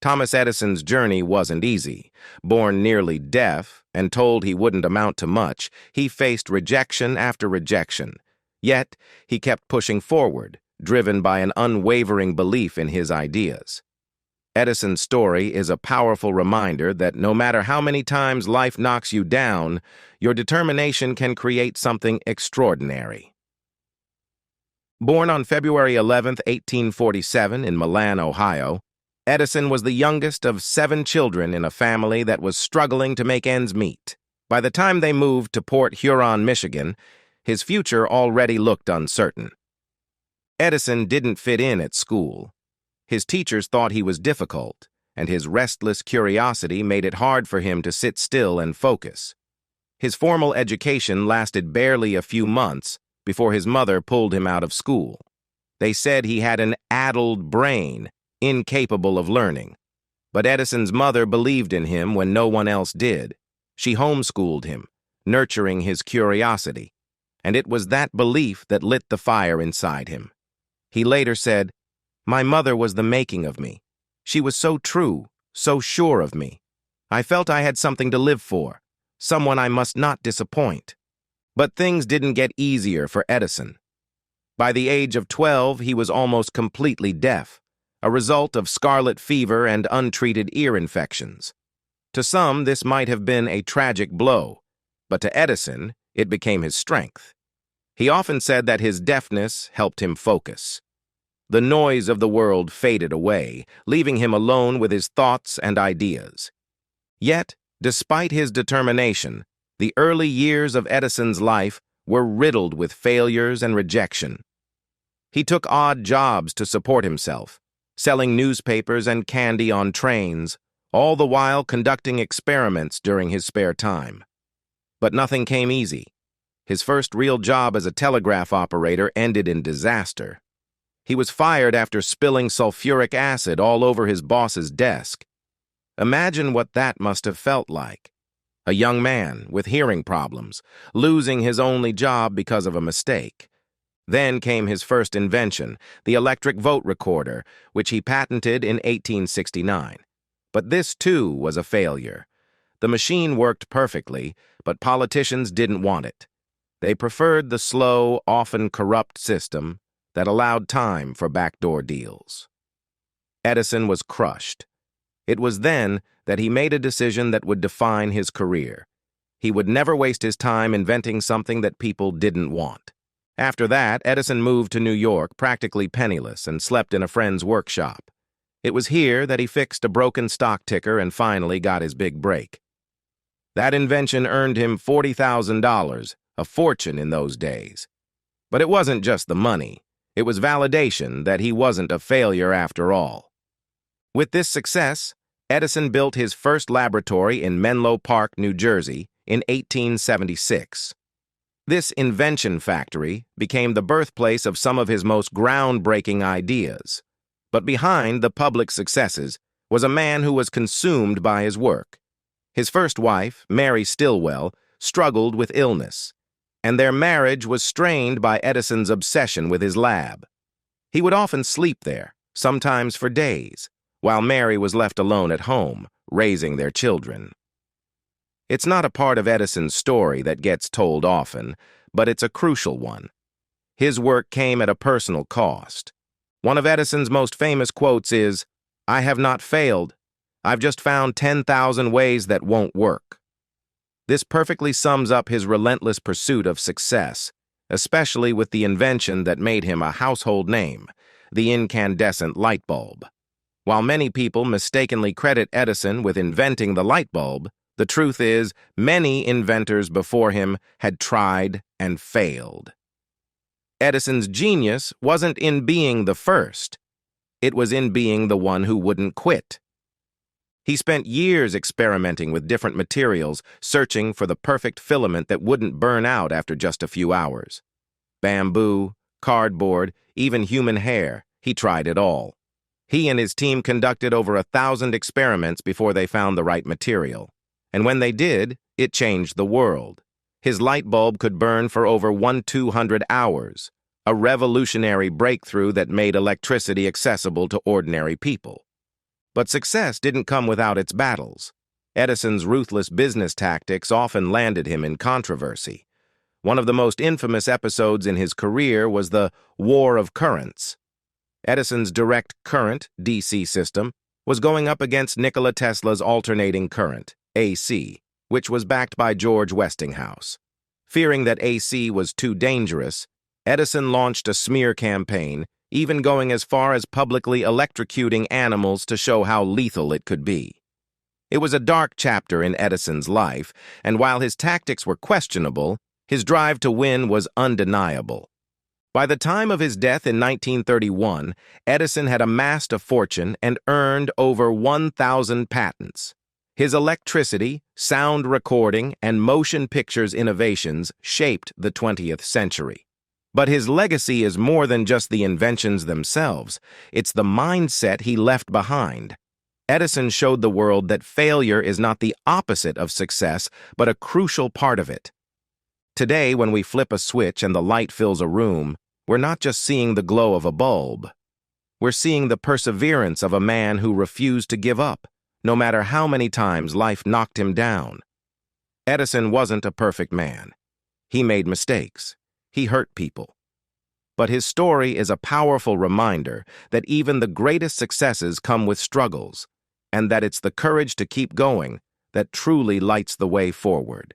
Thomas Edison's journey wasn't easy. Born nearly deaf and told he wouldn't amount to much, he faced rejection after rejection. Yet, he kept pushing forward, driven by an unwavering belief in his ideas. Edison's story is a powerful reminder that no matter how many times life knocks you down, your determination can create something extraordinary. Born on February 11, 1847, in Milan, Ohio, Edison was the youngest of 7 children in a family that was struggling to make ends meet. By the time they moved to Port Huron, Michigan, his future already looked uncertain. Edison didn't fit in at school. His teachers thought he was difficult, and his restless curiosity made it hard for him to sit still and focus. His formal education lasted barely a few months before his mother pulled him out of school. They said he had an addled brain, incapable of learning. But Edison's mother believed in him when no one else did. She homeschooled him, nurturing his curiosity, and it was that belief that lit the fire inside him. He later said, "My mother was the making of me. She was so true, so sure of me. I felt I had something to live for, someone I must not disappoint." But things didn't get easier for Edison. By the age of 12, he was almost completely deaf, a result of scarlet fever and untreated ear infections. To some, this might have been a tragic blow, but to Edison, it became his strength. He often said that his deafness helped him focus. The noise of the world faded away, leaving him alone with his thoughts and ideas. Yet, despite his determination, the early years of Edison's life were riddled with failures and rejection. He took odd jobs to support himself, selling newspapers and candy on trains, all the while conducting experiments during his spare time. But nothing came easy. His first real job as a telegraph operator ended in disaster. He was fired after spilling sulfuric acid all over his boss's desk. Imagine what that must have felt like. A young man with hearing problems, losing his only job because of a mistake. Then came his first invention, the electric vote recorder, which he patented in 1869. But this, too, was a failure. The machine worked perfectly, but politicians didn't want it. They preferred the slow, often corrupt system that allowed time for backdoor deals. Edison was crushed. It was then that he made a decision that would define his career. He would never waste his time inventing something that people didn't want. After that, Edison moved to New York, practically penniless, and slept in a friend's workshop. It was here that he fixed a broken stock ticker and finally got his big break. That invention earned him $40,000, a fortune in those days. But it wasn't just the money. It was validation that he wasn't a failure after all. With this success, Edison built his first laboratory in Menlo Park, New Jersey, in 1876. This invention factory became the birthplace of some of his most groundbreaking ideas. But behind the public successes was a man who was consumed by his work. His first wife, Mary Stilwell, struggled with illness, and their marriage was strained by Edison's obsession with his lab. He would often sleep there, sometimes for days, while Mary was left alone at home, raising their children. It's not a part of Edison's story that gets told often, but it's a crucial one. His work came at a personal cost. One of Edison's most famous quotes is, "I have not failed. I've just found 10,000 ways that won't work." This perfectly sums up his relentless pursuit of success, especially with the invention that made him a household name, the incandescent light bulb. While many people mistakenly credit Edison with inventing the light bulb, the truth is many inventors before him had tried and failed. Edison's genius wasn't in being the first. It was in being the one who wouldn't quit. He spent years experimenting with different materials, searching for the perfect filament that wouldn't burn out after just a few hours. Bamboo, cardboard, even human hair, he tried it all. He and his team conducted over 1,000 experiments before they found the right material. And when they did, it changed the world. His light bulb could burn for over 1,200 hours, a revolutionary breakthrough that made electricity accessible to ordinary people. But success didn't come without its battles. Edison's ruthless business tactics often landed him in controversy. One of the most infamous episodes in his career was the War of Currents. Edison's direct current, DC system, was going up against Nikola Tesla's alternating current, AC, which was backed by George Westinghouse. Fearing that AC was too dangerous, Edison launched a smear campaign, even going as far as publicly electrocuting animals to show how lethal it could be. It was a dark chapter in Edison's life, and while his tactics were questionable, his drive to win was undeniable. By the time of his death in 1931, Edison had amassed a fortune and earned over 1,000 patents. His electricity, sound recording, and motion pictures innovations shaped the 20th century. But his legacy is more than just the inventions themselves. It's the mindset he left behind. Edison showed the world that failure is not the opposite of success, but a crucial part of it. Today, when we flip a switch and the light fills a room, we're not just seeing the glow of a bulb. We're seeing the perseverance of a man who refused to give up, no matter how many times life knocked him down. Edison wasn't a perfect man. He made mistakes. He hurt people. But his story is a powerful reminder that even the greatest successes come with struggles, and that it's the courage to keep going that truly lights the way forward.